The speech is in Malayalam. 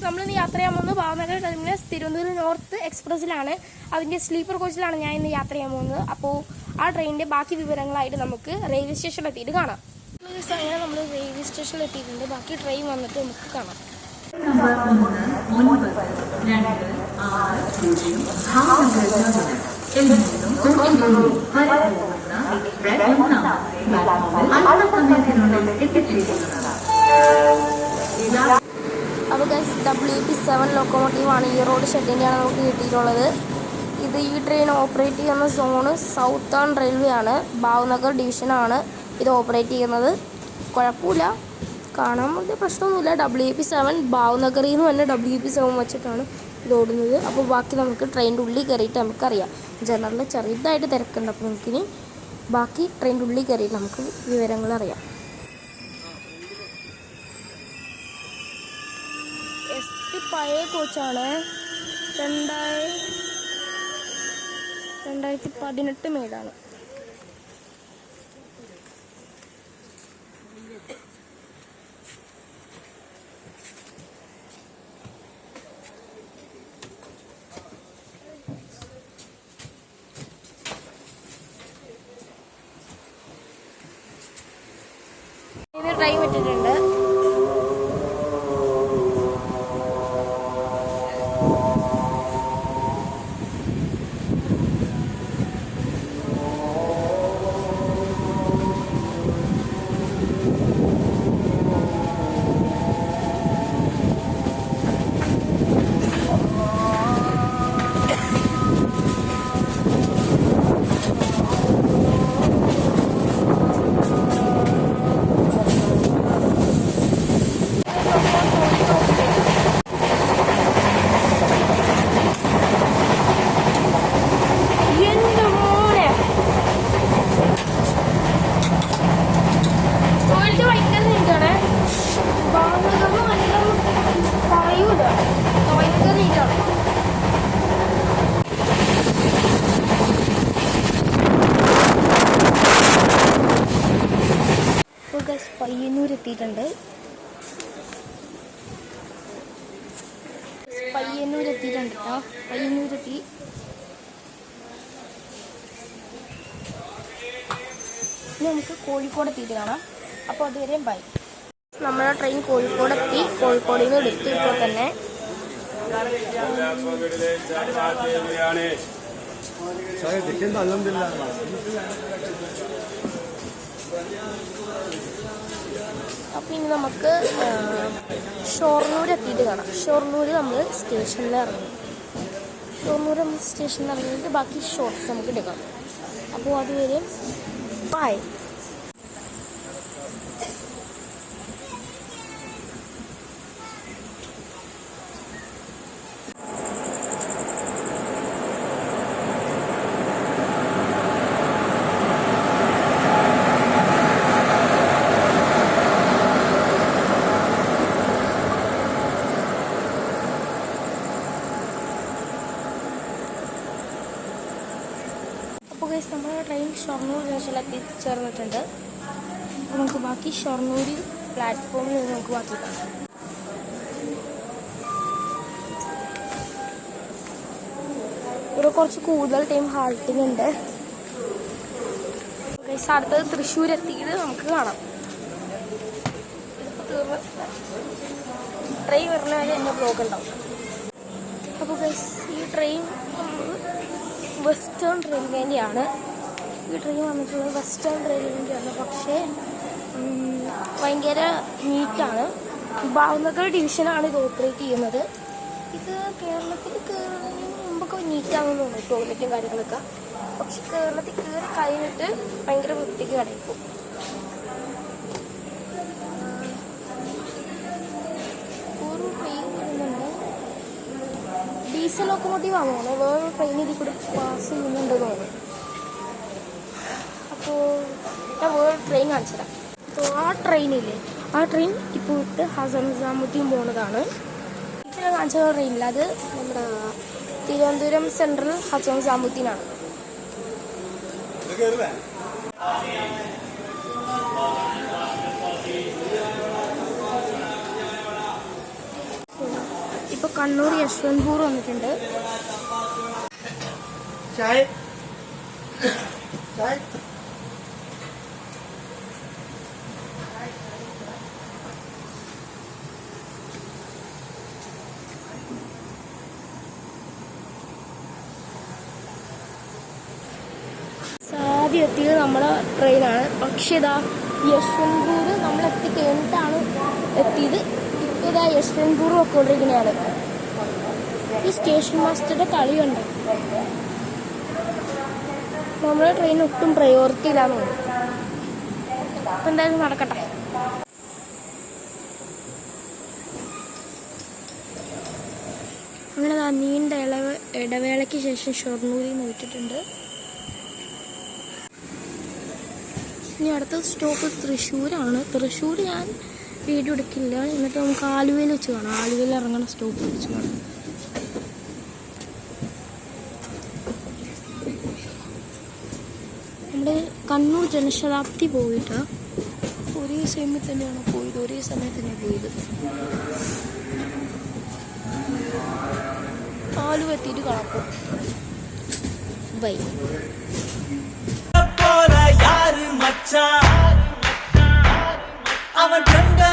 നമ്മളിന്ന് യാത്ര ചെയ്യാൻ പോകുന്നത് ഭാവനഗർ ടെർമിനസ് തിരുവനന്തപുരം നോർത്ത് എക്സ്പ്രസ്സിലാണ്. അതിൻ്റെ സ്ലീപ്പർ കോച്ചിലാണ് ഞാൻ ഇന്ന് യാത്ര ചെയ്യാൻ പോകുന്നത്. അപ്പോൾ ആ ട്രെയിനിൻ്റെ ബാക്കി വിവരങ്ങളായിട്ട് നമുക്ക് റെയിൽവേ സ്റ്റേഷനിൽ എത്തിയിട്ട് കാണാം. അങ്ങനെ നമ്മൾ റെയിൽവേ സ്റ്റേഷനിൽ എത്തിയിട്ടുണ്ട്. ബാക്കി ട്രെയിൻ വന്നിട്ട് നമുക്ക് കാണാം. അപ്പോൾ ഗൈസ് WP7 ലോക്കോമോട്ടീവാണ്. ഈ റോഡ് ഷെഡിൻ്റെയാണ് നമുക്ക് കിട്ടിയിട്ടുള്ളത്. ഇത് ഈ ട്രെയിൻ ഓപ്പറേറ്റ് ചെയ്യുന്ന സോണ് സൗത്തേൺ റെയിൽവേ ആണ്. ഭാവ്നഗർ ഡിവിഷനാണ് ഇത് ഓപ്പറേറ്റ് ചെയ്യുന്നത്. കുഴപ്പമില്ല, കാണാൻ വലിയ പ്രശ്നമൊന്നുമില്ല. WP7 ഭാവ്നഗറിൽ നിന്ന് തന്നെ WP7 വെച്ചിട്ടാണ് ഇത് ഓടുന്നത്. അപ്പോൾ ബാക്കി നമുക്ക് ട്രെയിനിൻ്റെ ഉള്ളിൽ കയറിയിട്ട് നമുക്കറിയാം. ജനറലിൽ ചെറുതായിട്ട് തിരക്കുണ്ട്. അപ്പോൾ നമുക്കിനി ബാക്കി ട്രെയിനിൻ്റെ ഉള്ളിൽ കയറിയിട്ട് നമുക്ക് വിവരങ്ങൾ അറിയാം. പഴയ കോച്ചാണ്. 2018 മേടാണ്. ഇതിന് ട്രെയിൻ വിട്ടിട്ടുണ്ട്. പയ്യന്നൂർ എത്തിയിട്ടുണ്ട്. പയ്യന്നൂരെത്തി. ഇനി നമുക്ക് കോഴിക്കോട് എത്തിയിട്ട് കാണാം. അപ്പോൾ അതുവരെയും ബൈ. നമ്മുടെ ട്രെയിൻ കോഴിക്കോടെത്തി. കോഴിക്കോടിൽ നിന്ന് എടുത്തു. ഇപ്പോൾ തന്നെ അപ്പോൾ ഇനി നമുക്ക് ഷൊർണൂർ എത്തിയിട്ട് കാണാം. ഷൊർണൂർ നമ്മൾ സ്റ്റേഷനിൽ ഇറങ്ങി. ഇറങ്ങിയിട്ട് ബാക്കി ഷോർട്ട്സ് നമുക്ക് എടുക്കാം. അപ്പോൾ അതുവരെ ബൈ. നമ്മുടെ ട്രെയിൻ ഷൊർണൂർ ജംഗ്ഷനിൽ എത്തിച്ചേർന്നിട്ടുണ്ട്. അപ്പോൾ നമുക്ക് ബാക്കി ഷൊർണൂർ പ്ലാറ്റ്ഫോമിൽ നിന്ന് നമുക്ക് ബാക്കി കാണാം. ഇവിടെ കുറച്ച് കൂടുതൽ ടൈം ഹാൾട്ടിങ് ഉണ്ട്. അടുത്തത് തൃശ്ശൂർ എത്തിയിട്ട് നമുക്ക് കാണാം. ട്രെയിൻ വരുന്ന വരെ എൻ്റെ ബ്ലോഗ് ഉണ്ടാവും. അപ്പോൾ ഈ ട്രെയിൻ വെസ്റ്റേൺ റെയിൽവേൻ്റെയാണ്. ഈ ട്രെയിൻ വന്നിട്ടുള്ളത് വെസ്റ്റേൺ റെയിൽവേൻ്റെയാണ്. പക്ഷേ ഭയങ്കര നീറ്റാണ്. ഭാവ്നഗർ ഡിവിഷനാണ് ഇത് ഓപ്പറേറ്റ് ചെയ്യുന്നത്. ഇത് കേരളത്തിൽ കയറുന്നതിന് മുമ്പൊക്കെ നീറ്റാണെന്ന് തോന്നുന്നു, ടോയ്ലറ്റും കാര്യങ്ങളൊക്കെ. പക്ഷെ കേരളത്തിൽ കയറി കഴിഞ്ഞിട്ട് ഭയങ്കര വൃത്തിക്ക് കിടക്കും. ഒരു ട്രെയിൻ വരുന്നുണ്ട്. ഡീസൽ ലോക്കോമോട്ടീവ് ആണ്. വേറൊരു ട്രെയിൻ ഇതിൽ കൂടെ പാസ് ചെയ്യുന്നുണ്ട് തോന്നുന്നു. അപ്പോൾ ഞാൻ വേറൊരു ട്രെയിൻ കാണിച്ചു തരാം. അപ്പോൾ ആ ട്രെയിൻ ഇപ്പോൾ വിട്ട് ഹസൻ നിസാമുദ്ദീൻ പോകുന്നതാണ്. ഇപ്പോൾ ഞാൻ കാണിച്ച ട്രെയിനില്ല, അത് നമ്മുടെ തിരുവനന്തപുരം സെൻട്രൽ ഹസൻ നിസാമുദ്ദീനാണ്. കണ്ണൂർ യശ്വന്ത്പൂർ വന്നിട്ടുണ്ട്. ആദ്യം എത്തിയത് നമ്മുടെ ട്രെയിനാണ്. പക്ഷേ ഇതാ യശ്വന്ത്പൂർ നമ്മൾ എത്തിക്കഴിഞ്ഞിട്ടാണ് എത്തിയത്. ഇപ്പോൾ ഇതാ യശ്വന്ത്പൂർ പൊക്കോണ്ടിരിക്കുന്നതാണ്. ഈ സ്റ്റേഷൻ മാസ്റ്ററുടെ കളിയുണ്ട്. നമ്മുടെ ട്രെയിൻ ഒട്ടും പ്രയോറിറ്റി ഇല്ലാന്ന് തോന്നുന്നു. അപ്പം എന്തായാലും നടക്കട്ടെ. അങ്ങനെ നീണ്ട ഇടവേളയ്ക്ക് ശേഷം ഷൊർണൂരിൽ നിന്ന് വിട്ടിട്ടുണ്ട്. ഇനി അടുത്ത സ്റ്റോപ്പ് തൃശ്ശൂരാണ്. തൃശ്ശൂർ ഞാൻ വീഡിയോ എടുക്കില്ല. എന്നിട്ട് നമുക്ക് ആലുവയിൽ വെച്ച് കാണാം. ആലുവയിൽ ഇറങ്ങുന്ന സ്റ്റോപ്പ് വെച്ച് കാണാം. നമ്മുടെ കണ്ണൂർ ജനശതാബ്ദി പോയിട്ട് ഒരേ സമയത്ത് തന്നെയാണ് പോയത്. ആലുവ എത്തിയിട്ട് കാണാം. ബൈ. யாரு மச்சான் அவன்